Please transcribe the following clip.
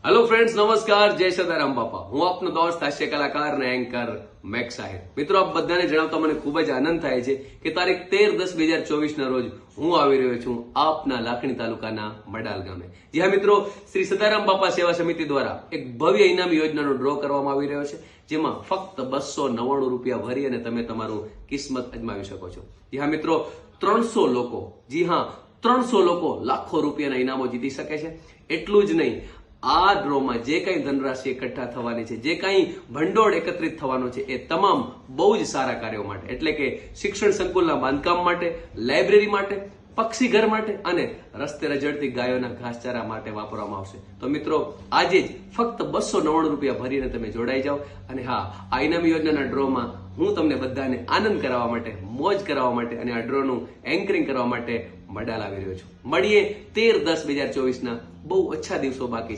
Hello friends, નમસ્કાર. જય સદારામ બાપા. હું આપનો દોસ્ત હાસ્ય કલાકાર અને એન્કર મેક સાહેબ. મિત્રો, આપ બધાને જણાવતા મને ખૂબ જ આનંદ થાય છે કે તારીખ 13/10/2024 ના રોજ હું આવી રહ્યો છું આપના લાખણી તાલુકાના મડાલ ગામે. જી હા મિત્રો, શ્રી સદારામ બાપા સેવા સમિતિ દ્વારા એક ભવ્ય ઇનામ યોજનાનો ડ્રો કરવામાં આવી રહ્યો છે, જેમાં ફક્ત 299 રૂપિયા ભરી અને તમે તમારું કિસ્મત અજમાવી શકો છો. જી હા મિત્રો, 300 લોકો, જી હા 300 લોકો લાખો રૂપિયાના ઇનામો જીતી શકે છે. એટલું જ નહીં, આ ડ્રોમાં જે કઈ ધનરાશિ એકઠા થવાની છે, જે કઈ ભંડોળ એકત્રિત થવાનો છે, એ તમામ બહુ જ સારા કાર્યો માટે, એટલે કે શિક્ષણ સંકુલના બાંધકામ માટે, લાઇબ્રેરી માટે, પક્ષી ઘર માટે અને રસ્તે રજડતી ગાયોના ઘાસચારા માટે વાપરવામાં આવશે. તો મિત્રો, આજે જ ફક્ત 299 રૂપિયા ભરીને તમે જોડાઈ જાઓ. અને હા, આ ઇનામી યોજનાના ડ્રોમાં હું તમને બધાને આનંદ કરાવવા માટે, મોજ કરાવવા માટે અને આ ડ્રોનું એન્કરિંગ કરવા માટે મડાલ આવી રહ્યો છું. મળીએ 13/10/2024 ના બહુ ઓછા દિવસો બાકી છે.